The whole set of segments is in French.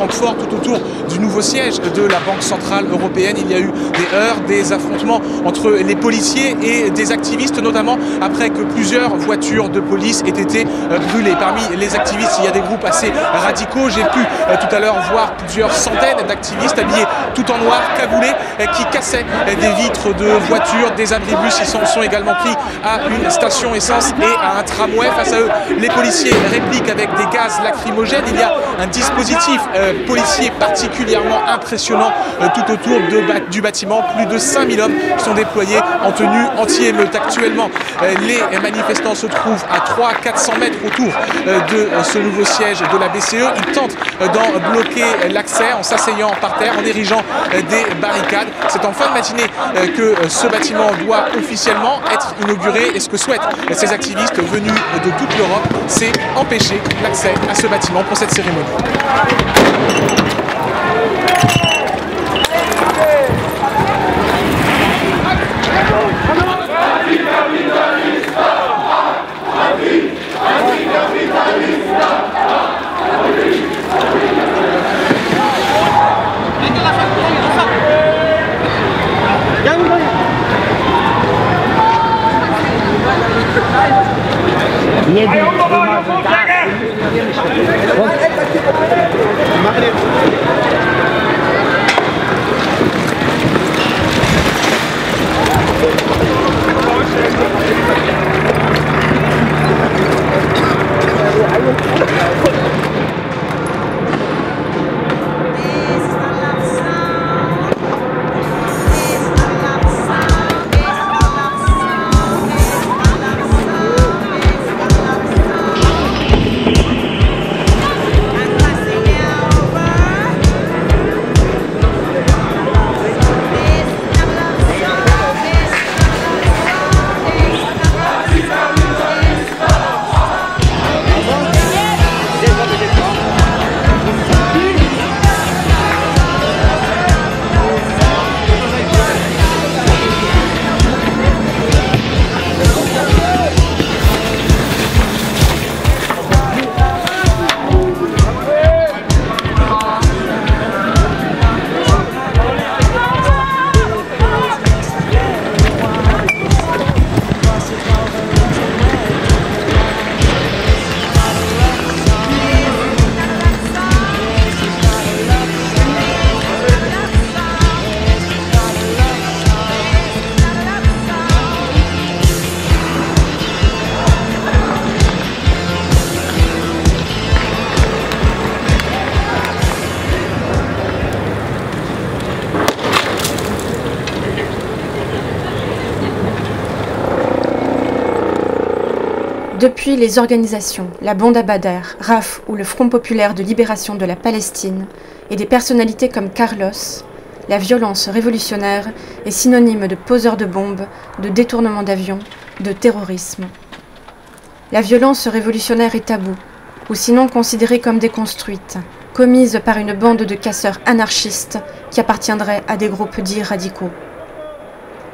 Francfort, tout autour du nouveau siège de la Banque Centrale Européenne. Il y a eu des heurts, des affrontements entre les policiers et des activistes, notamment après que plusieurs voitures de police aient été brûlées. Parmi les activistes, il y a des groupes assez radicaux. J'ai pu tout à l'heure voir plusieurs centaines d'activistes habillés tout en noir, cagoulés, qui cassaient des vitres de voitures, des abribus. Ils sont également pris à une station essence et à un tramway. Face à eux, les policiers répliquent avec des gaz lacrymogènes. Il y a un dispositif policier particulièrement impressionnant tout autour du bâtiment. Plus de 5000 hommes sont déployés en tenue anti-émeute. Actuellement, les manifestants se trouvent à 300-400 mètres autour de ce nouveau siège de la BCE. Ils tentent d'en bloquer l'accès en s'asseyant par terre, en érigeant des barricades. C'est en fin de matinée que ce bâtiment doit officiellement être inauguré. Et ce que souhaitent ces activistes venus de toute l'Europe, c'est empêcher l'accès à ce bâtiment pour cette cérémonie. Depuis les organisations, la Bande à Badr, RAF ou le Front populaire de libération de la Palestine, et des personnalités comme Carlos, la violence révolutionnaire est synonyme de poseurs de bombes, de détournement d'avions, de terrorisme. La violence révolutionnaire est taboue, ou sinon considérée comme déconstruite, commise par une bande de casseurs anarchistes qui appartiendraient à des groupes dits radicaux.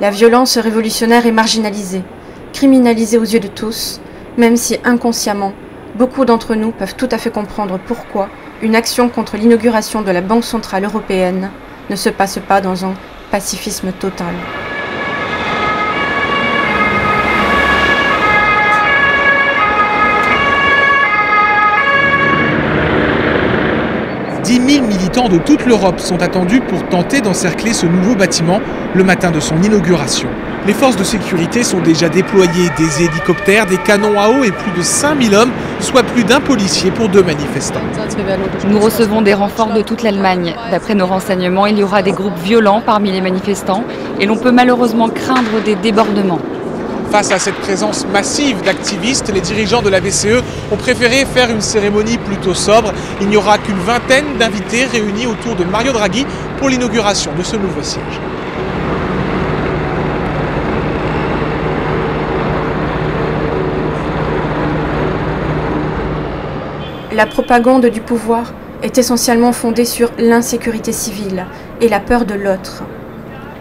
La violence révolutionnaire est marginalisée, criminalisée aux yeux de tous, même si inconsciemment, beaucoup d'entre nous peuvent tout à fait comprendre pourquoi une action contre l'inauguration de la Banque Centrale Européenne ne se passe pas dans un pacifisme total. « 10 000 militants de toute l'Europe sont attendus pour tenter d'encercler ce nouveau bâtiment le matin de son inauguration. Les forces de sécurité sont déjà déployées, des hélicoptères, des canons à eau et plus de 5000 hommes, soit plus d'un policier pour 2 manifestants. Nous recevons des renforts de toute l'Allemagne. D'après nos renseignements, il y aura des groupes violents parmi les manifestants et l'on peut malheureusement craindre des débordements. Face à cette présence massive d'activistes, les dirigeants de la BCE ont préféré faire une cérémonie plutôt sobre. Il n'y aura qu'une vingtaine d'invités réunis autour de Mario Draghi pour l'inauguration de ce nouveau siège. La propagande du pouvoir est essentiellement fondée sur l'insécurité civile et la peur de l'autre.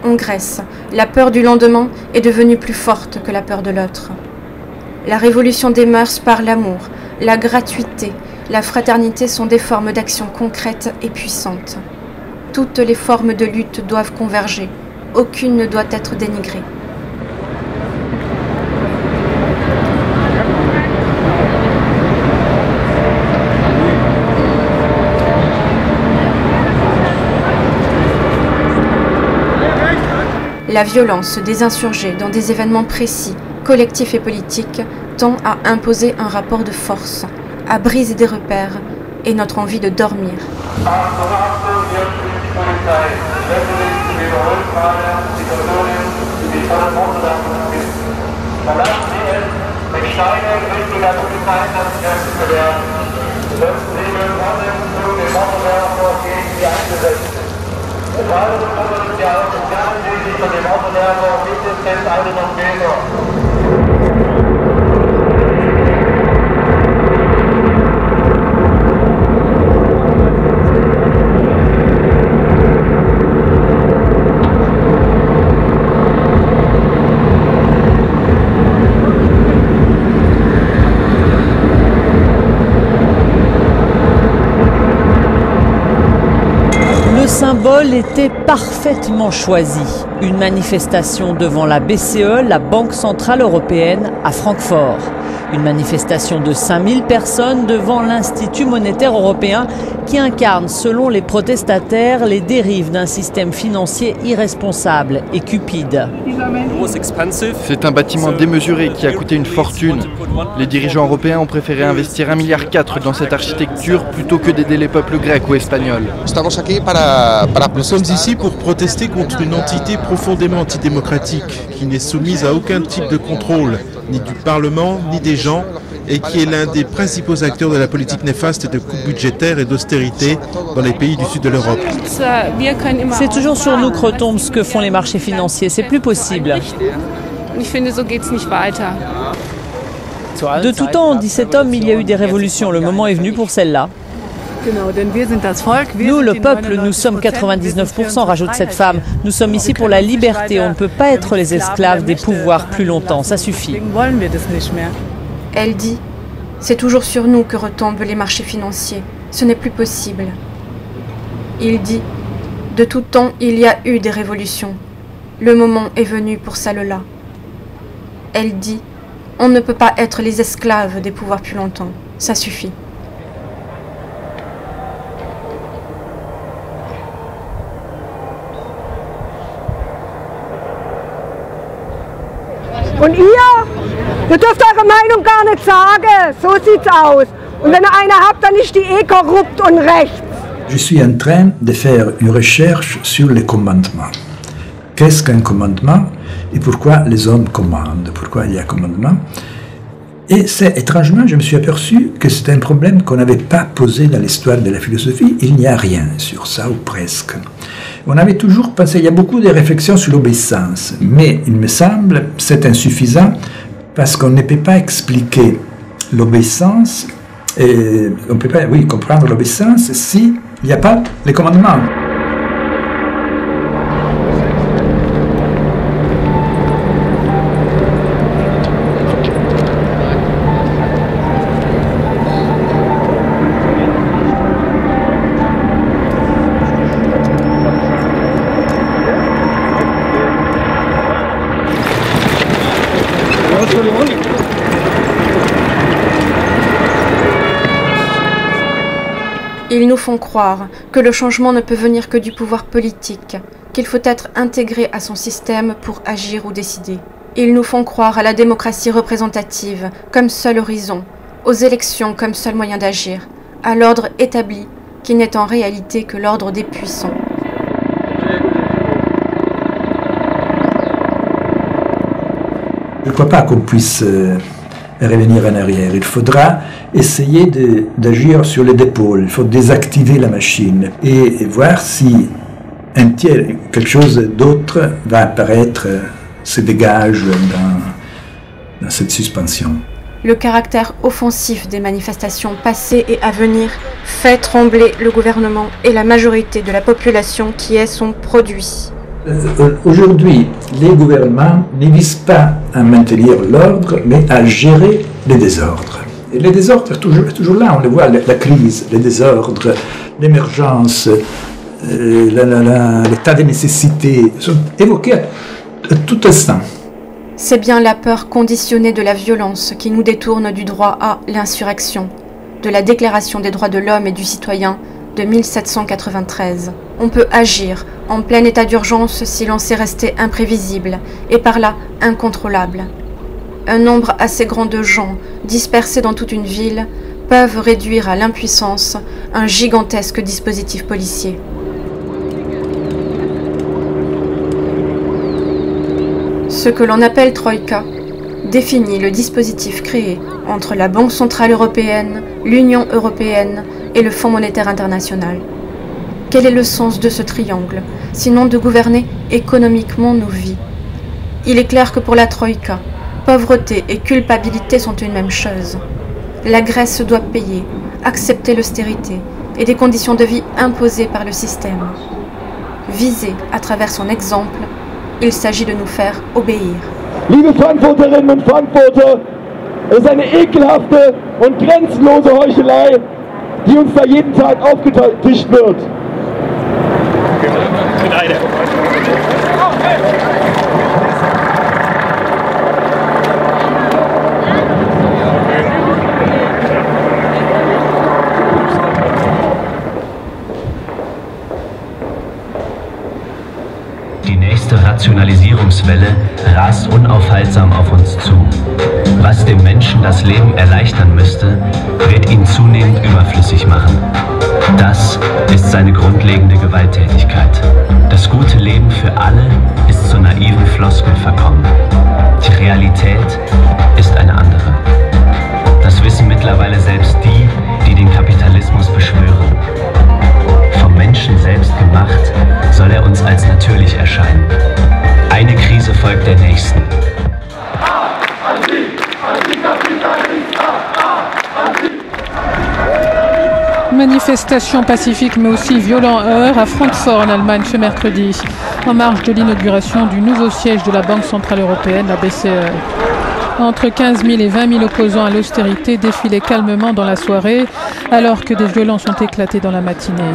En Grèce, la peur du lendemain est devenue plus forte que la peur de l'autre. La révolution des mœurs par l'amour, la gratuité, la fraternité sont des formes d'action concrètes et puissantes. Toutes les formes de lutte doivent converger. Aucune ne doit être dénigrée. La violence des insurgés dans des événements précis, collectifs et politiques, tend à imposer un rapport de force, à briser des repères et notre envie de dormir. Le symbole était parfaitement choisi. Une manifestation devant la BCE, la Banque Centrale Européenne, à Francfort. Une manifestation de 5000 personnes devant l'Institut monétaire européen qui incarne, selon les protestataires, les dérives d'un système financier irresponsable et cupide. C'est un bâtiment démesuré qui a coûté une fortune. Les dirigeants européens ont préféré investir 1,4 milliard dans cette architecture plutôt que d'aider les peuples grecs ou espagnols. Nous sommes ici pour protester contre une entité profondément antidémocratique qui n'est soumise à aucun type de contrôle, ni du Parlement, ni des gens, et qui est l'un des principaux acteurs de la politique néfaste de coupes budgétaires et d'austérité dans les pays du sud de l'Europe. C'est toujours sur nous que retombe ce que font les marchés financiers, c'est plus possible. De tout temps, dit cet homme, il y a eu des révolutions, le moment est venu pour celle-là. Nous, le peuple, nous sommes 99%, rajoute cette femme. Nous sommes ici pour la liberté, on ne peut pas être les esclaves des pouvoirs plus longtemps, ça suffit. Elle dit « C'est toujours sur nous que retombent les marchés financiers, ce n'est plus possible. » Il dit « De tout temps, il y a eu des révolutions. Le moment est venu pour celle-là. » Elle dit « On ne peut pas être les esclaves des pouvoirs plus longtemps, ça suffit. » Und ihr dürft eure Meinung gar nicht sagen. So sieht's aus. Und wenn ihr eine habt, dann ist die eh korrupt und rechts. Je suis en train de faire une recherche sur les commandements. Qu'est-ce qu'un commandement et pourquoi les hommes commandent, pourquoi il y a commandement. Et c'est étrangement, je me suis aperçu que c'est un problème qu'on n'avait pas posé dans l'histoire de la philosophie. Il n'y a rien sur ça, ou presque. On avait toujours pensé, il y a beaucoup de réflexions sur l'obéissance, mais il me semble c'est insuffisant parce qu'on ne peut pas expliquer l'obéissance, et on ne peut pas comprendre l'obéissance s'il n'y a pas les commandements. Ils nous font croire que le changement ne peut venir que du pouvoir politique, qu'il faut être intégré à son système pour agir ou décider. Ils nous font croire à la démocratie représentative comme seul horizon, aux élections comme seul moyen d'agir, à l'ordre établi qui n'est en réalité que l'ordre des puissants. Je ne crois pas qu'on puisse revenir en arrière. Il faudra essayer d'agir sur les épaules. Il faut désactiver la machine et voir si quelque chose d'autre va apparaître, se dégage dans cette suspension. Le caractère offensif des manifestations passées et à venir fait trembler le gouvernement et la majorité de la population qui est son produit. Aujourd'hui, les gouvernements ne visent pas à maintenir l'ordre, mais à gérer les désordres. Et les désordres, toujours là, on le voit, la crise, les désordres, l'émergence, l'état de nécessité, sont évoqués à tout instant. C'est bien la peur conditionnée de la violence qui nous détourne du droit à l'insurrection, de la Déclaration des droits de l'homme et du citoyen de 1793. On peut agir en plein état d'urgence si l'on sait rester imprévisible et par là incontrôlable. Un nombre assez grand de gens, dispersés dans toute une ville, peuvent réduire à l'impuissance un gigantesque dispositif policier. Ce que l'on appelle Troïka définit le dispositif créé entre la Banque centrale européenne, l'Union européenne et le Fonds monétaire international. Quel est le sens de ce triangle, sinon de gouverner économiquement nos vies? Il est clair que pour la Troïka, pauvreté et culpabilité sont une même chose. La Grèce doit payer, accepter l'austérité et des conditions de vie imposées par le système. Visé à travers son exemple, il s'agit de nous faire obéir. Liebe Frankfurterinnen und Frankfurter, es ist eine ekelhafte und grenzenlose Heuchelei, die uns da jeden Tag aufgetischt wird. Die nächste Rationalisierungswelle rast unaufhaltsam auf uns zu. Was dem Menschen das Leben erleichtern müsste, wird ihn zunehmend überflüssig machen. Das ist seine grundlegende Gewalttätigkeit. Das gute Leben für alle ist zur naiven Floskel verkommen. Die Realität ist eine andere. Das wissen mittlerweile selbst die, die den Kapitalismus beschwören. Vom Menschen selbst gemacht, soll er uns als natürlich erscheinen. Eine Krise folgt der nächsten. Manifestation pacifique mais aussi violent heurt à Francfort en Allemagne ce mercredi, en marge de l'inauguration du nouveau siège de la Banque centrale européenne, la BCE. Entre 15 000 et 20 000 opposants à l'austérité défilaient calmement dans la soirée, alors que des violences ont éclaté dans la matinée.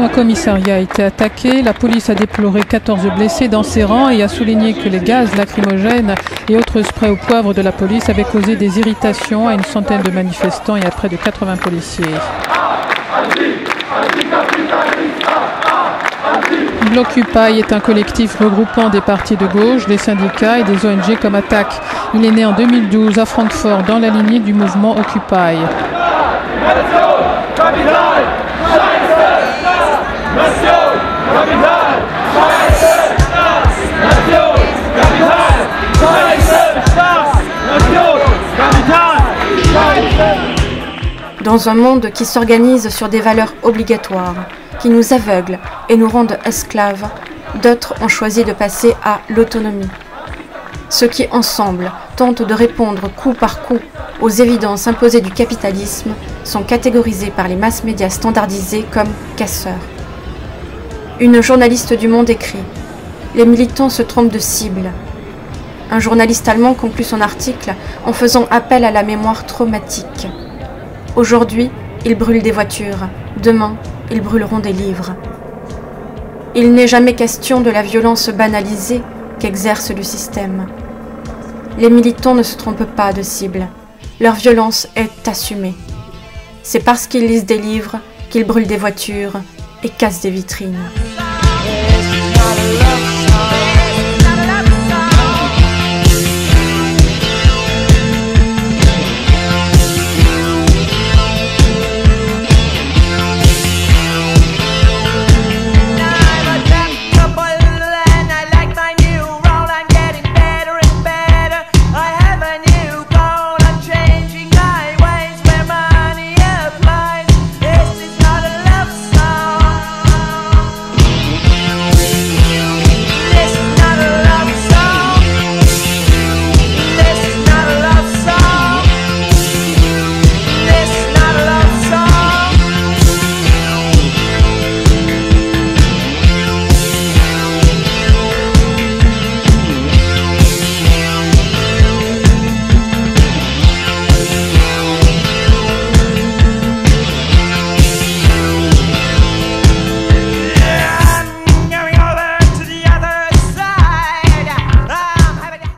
Un commissariat a été attaqué, la police a déploré 14 blessés dans ses rangs et a souligné que les gaz lacrymogènes et autres sprays au poivre de la police avaient causé des irritations à une centaine de manifestants et à près de 80 policiers. Blockupy est un collectif regroupant des partis de gauche, des syndicats et des ONG comme Attac. Il est né en 2012 à Francfort dans la lignée du mouvement Occupy. Dans un monde qui s'organise sur des valeurs obligatoires, qui nous aveuglent et nous rendent esclaves, d'autres ont choisi de passer à l'autonomie. Ceux qui, ensemble, tentent de répondre coup par coup aux évidences imposées du capitalisme sont catégorisés par les masses médias standardisés comme casseurs. Une journaliste du Monde écrit « Les militants se trompent de cible ». Un journaliste allemand conclut son article en faisant appel à la mémoire traumatique. Aujourd'hui, ils brûlent des voitures. Demain, ils brûleront des livres. Il n'est jamais question de la violence banalisée qu'exerce le système. Les militants ne se trompent pas de cible. Leur violence est assumée. C'est parce qu'ils lisent des livres qu'ils brûlent des voitures et cassent des vitrines.